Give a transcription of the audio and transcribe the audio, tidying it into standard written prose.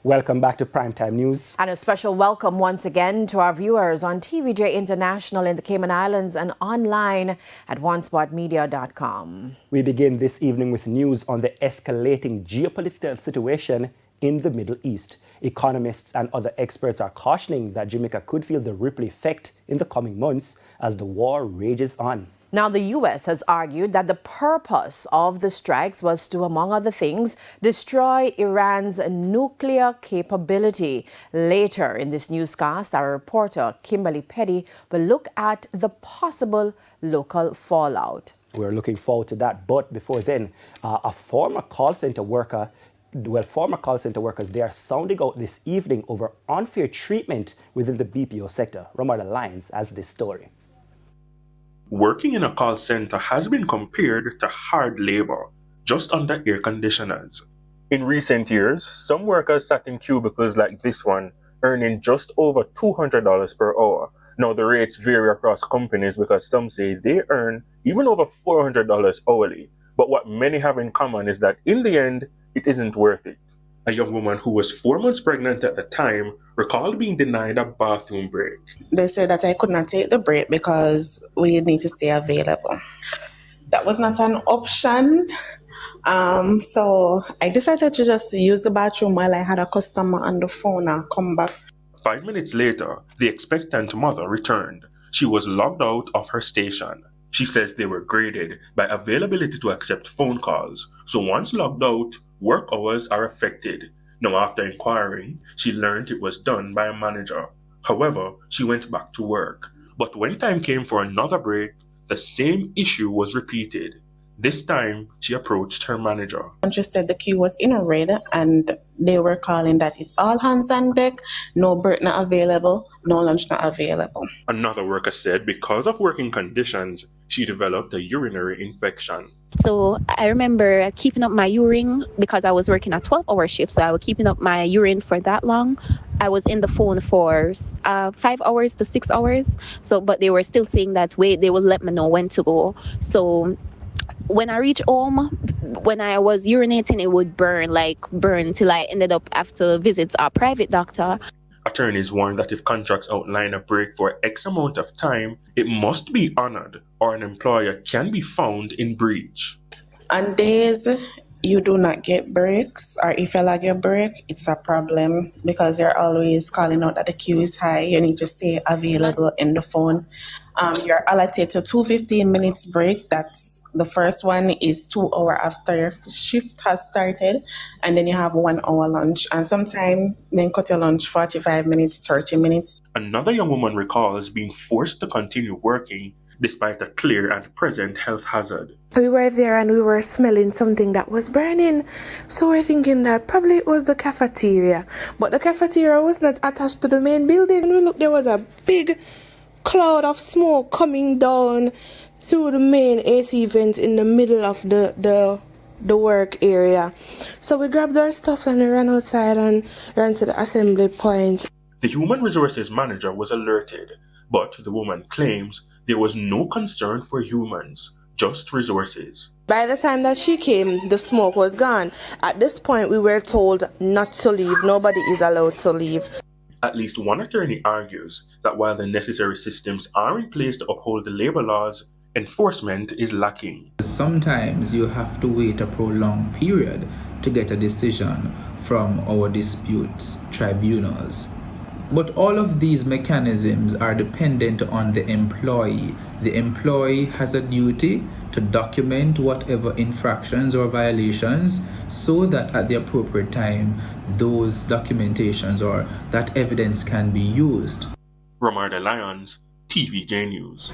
Welcome back to Primetime News. And a special welcome once again to our viewers on TVJ International in the Cayman Islands and online at onespotmedia.com. We begin this evening with news on the escalating geopolitical situation in the Middle East. Economists and other experts are cautioning that Jamaica could feel the ripple effect in the coming months as the war rages on. Now, the U.S. has argued that the purpose of the strikes was to, among other things, destroy Iran's nuclear capability. Later in this newscast, our reporter, Kimberly Petty, will look at the possible local fallout. We're looking forward to that. But before then, former call center workers, they are sounding out this evening over unfair treatment within the BPO sector. Ramada Lyons has this story. Working in a call center has been compared to hard labor, just under air conditioners. In recent years, some workers sat in cubicles like this one, earning just over $200 per hour. Now, the rates vary across companies because some say they earn even over $400 hourly. But what many have in common is that in the end, it isn't worth it. A young woman who was 4 months pregnant at the time recalled being denied a bathroom break. They said that I could not take the break because we need to stay available. That was not an option. So I decided to just use the bathroom while I had a customer on the phone and come back. 5 minutes later, the expectant mother returned. She was logged out of her station. She says they were graded by availability to accept phone calls. So once logged out, work hours are affected. Now, after inquiring, she learned it was done by a manager. However, she went back to work. But when time came for another break, the same issue was repeated. This time, she approached her manager. And she said the queue was in a red and they were calling that it's all hands on deck, no break not available, no lunch not available. Another worker said because of working conditions, she developed a urinary infection. So I remember keeping up my urine because I was working a 12-hour shift, so I was keeping up my urine for that long. I was in the phone for 5 hours to 6 hours. But they were still saying that they will let me know when to go. So when I reached home, when I was urinating, it would burn till I ended up have to visit a private doctor. Attorneys warn that if contracts outline a break for X amount of time, it must be honored or an employer can be found in breach. On days you do not get breaks, or if you lag your break, it's a problem because you're always calling out that the queue is high. You need to stay available in the phone. You're allotted to 2 15-minute break. That's the first one is 2 hours after your shift has started, and then you have 1 hour lunch. And sometimes then cut your lunch 45 minutes, 30 minutes. Another young woman recalls being forced to continue working despite a clear and present health hazard. We were there and we were smelling something that was burning. So we're thinking that probably it was the cafeteria. But the cafeteria was not attached to the main building. We looked, there was a big cloud of smoke coming down through the main AC vent in the middle of the work area. So we grabbed our stuff and we ran outside and ran to the assembly point. The human resources manager was alerted, but the woman claims there was no concern for humans, just resources. By the time that she came, the smoke was gone. At this point, we were told not to leave. Nobody is allowed to leave. At least one attorney argues that while the necessary systems are in place to uphold the labor laws, enforcement is lacking. Sometimes you have to wait a prolonged period to get a decision from our disputes tribunals. But all of these mechanisms are dependent on the employee. The employee has a duty to document whatever infractions or violations so that at the appropriate time, those documentations or that evidence can be used. Ramada Lyons, TVJ News.